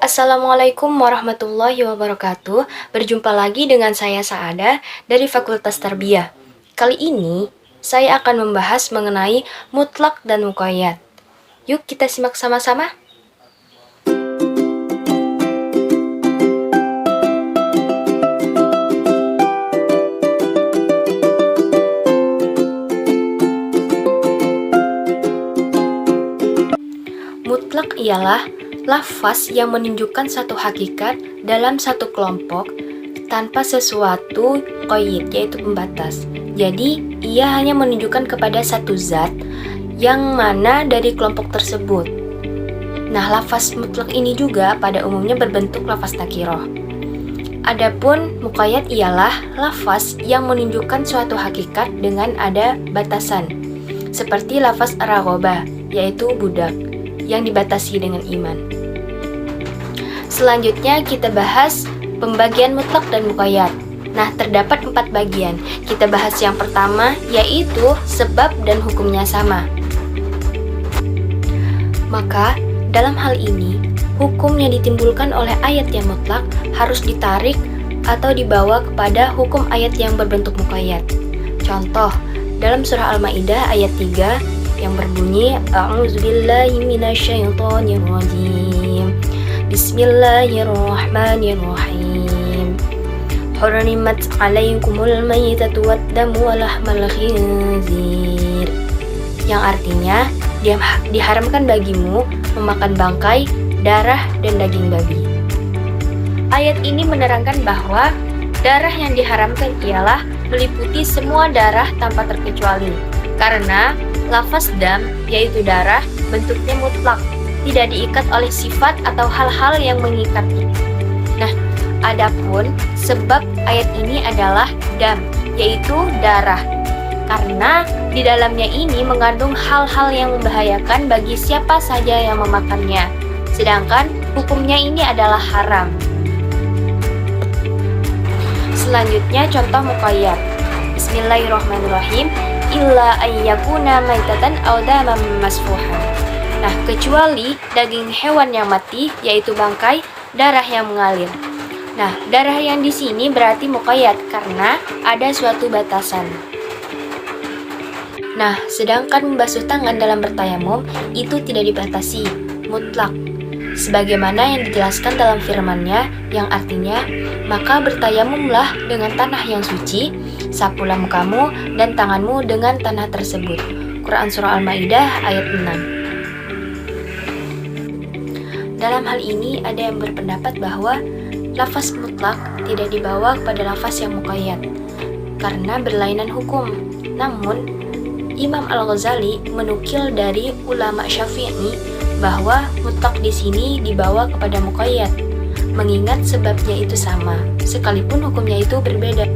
Assalamualaikum warahmatullahi wabarakatuh. Berjumpa lagi dengan saya Saada dari Fakultas Tarbiyah. Kali ini saya akan membahas mengenai mutlak dan muqayyad. Yuk kita simak sama-sama. Mutlak ialah lafaz yang menunjukkan satu hakikat dalam satu kelompok tanpa sesuatu qayyid, yaitu pembatas. Jadi, ia hanya menunjukkan kepada satu zat yang mana dari kelompok tersebut. Nah, lafaz mutlak ini juga pada umumnya berbentuk lafaz nakiroh. Adapun muqayyad ialah lafaz yang menunjukkan suatu hakikat dengan ada batasan, seperti lafaz ar-raghobah, yaitu budak, yang dibatasi dengan iman. Selanjutnya kita bahas pembagian mutlak dan muqayyad. Nah, terdapat 4 bagian. Kita bahas yang pertama, yaitu sebab dan hukumnya sama. Maka, dalam hal ini, hukum yang ditimbulkan oleh ayat yang mutlak harus ditarik atau dibawa kepada hukum ayat yang berbentuk muqayyad. Contoh, dalam surah Al-Maidah ayat 3 yang berbunyi A'udzubillahi minasyaitonirrajim. Bismillahirrahmanirrahim. Hurrimat 'alaikumul maitatu wad-damu wa lahmal khinzir. Yang artinya diharamkan bagimu memakan bangkai, darah dan daging babi. Ayat ini menerangkan bahwa darah yang diharamkan ialah meliputi semua darah tanpa terkecuali. Karena lafaz dam, yaitu darah, bentuknya mutlak, tidak diikat oleh sifat atau hal-hal yang mengikatnya. Nah, adapun sebab ayat ini adalah dam, yaitu darah. Karena di dalamnya ini mengandung hal-hal yang membahayakan bagi siapa saja yang memakannya. Sedangkan hukumnya ini adalah haram. Selanjutnya contoh muqayyad. Bismillahirrahmanirrahim. Illa ayyakuna maitatan aw daman masfuhan. Nah, kecuali daging hewan yang mati, yaitu bangkai, darah yang mengalir. Nah, darah yang di sini berarti muqayyad karena ada suatu batasan. Nah, sedangkan membasuh tangan dalam bertayamum itu tidak dibatasi, mutlak. Sebagaimana yang dijelaskan dalam firman-Nya yang artinya, maka bertayamumlah dengan tanah yang suci, sapulah mukamu dan tanganmu dengan tanah tersebut. Quran Surah Al-Maidah ayat 6. Dalam hal ini ada yang berpendapat bahwa lafaz mutlak tidak dibawa kepada lafaz yang muqayyad karena berlainan hukum. Namun, Imam Al-Ghazali menukil dari ulama Syafi'i bahwa mutlak di sini dibawa kepada muqayyad, mengingat sebabnya itu sama, sekalipun hukumnya itu berbeda.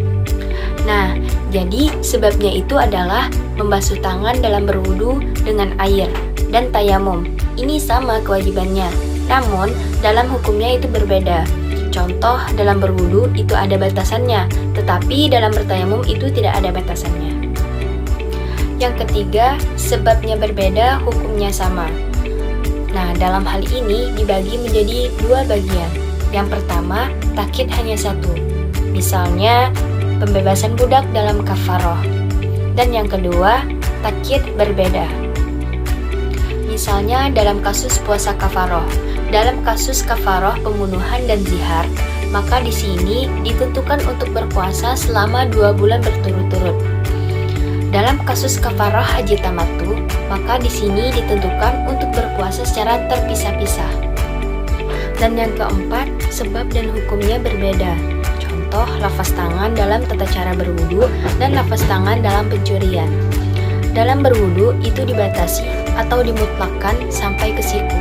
Nah, jadi sebabnya itu adalah membasuh tangan dalam berwudu dengan air dan tayamum. Ini sama kewajibannya, namun dalam hukumnya itu berbeda. Contoh, dalam berwudu itu ada batasannya, tetapi dalam bertayamum itu tidak ada batasannya. Yang ketiga, sebabnya berbeda, hukumnya sama. Nah, dalam hal ini dibagi menjadi 2 bagian. Yang pertama, takyid hanya satu. Misalnya, pembebasan budak dalam kafaroh. Dan yang kedua, takyid berbeda. Misalnya dalam kasus puasa kafaroh. Dalam kasus kafaroh pembunuhan dan zihar, maka di sini ditentukan untuk berpuasa selama 2 bulan berturut-turut. Dalam kasus kafaroh haji tamattu, maka di sini ditentukan untuk berpuasa secara terpisah-pisah. Dan yang keempat, sebab dan hukumnya berbeda. Contoh, lafaz tangan dalam tata cara berwudu dan lafaz tangan dalam pencurian. Dalam berwudu itu dibatasi atau dimutlakkan sampai ke siku.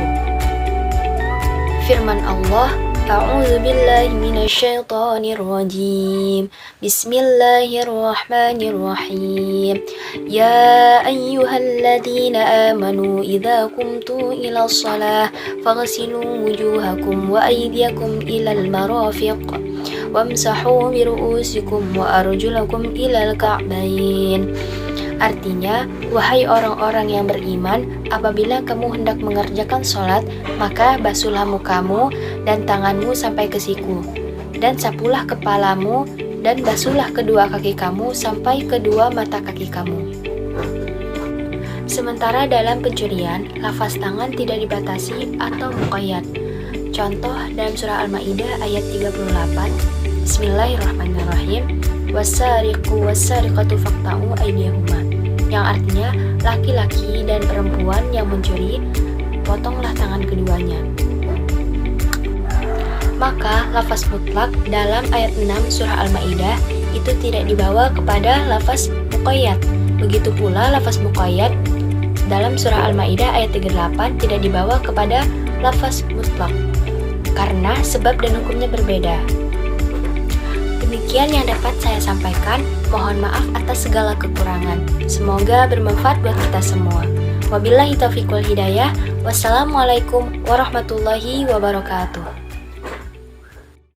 Firman Allah, A'udzubillahi minasyaitonirrajim. Bismillahirrahmanirrahim. Ya ayyuhalladzina amanu idza qumtum ila shalah faghsilu wujuhakum wa aydiyakum ilal marafiq wamsahu bi ru'usikum wa arjulakum ilal ka'bayn. Artinya, wahai orang-orang yang beriman, apabila kamu hendak mengerjakan sholat, maka basuhlah mukamu dan tanganmu sampai ke siku, dan sapulah kepalamu, dan basuhlah kedua kaki kamu sampai kedua mata kaki kamu. Sementara dalam pencurian, lafaz tangan tidak dibatasi atau muqayyad. Contoh dalam surah Al-Maidah ayat 38, Bismillahirrahmanirrahim, Wasariqu wasariqatu faqta'u aydiyahuma, yang artinya laki-laki dan perempuan yang mencuri, potonglah tangan keduanya. Maka lafaz mutlak dalam ayat 6 surah Al-Maidah itu tidak dibawa kepada lafaz muqayyad. Begitu pula lafaz muqayyad dalam surah Al-Maidah ayat 38 tidak dibawa kepada lafaz mutlak karena sebab dan hukumnya berbeda. Demikian yang dapat saya sampaikan. Mohon maaf atas segala kekurangan. Semoga bermanfaat buat kita semua. Wabillahi taufiq wal hidayah. Wassalamualaikum warahmatullahi wabarakatuh.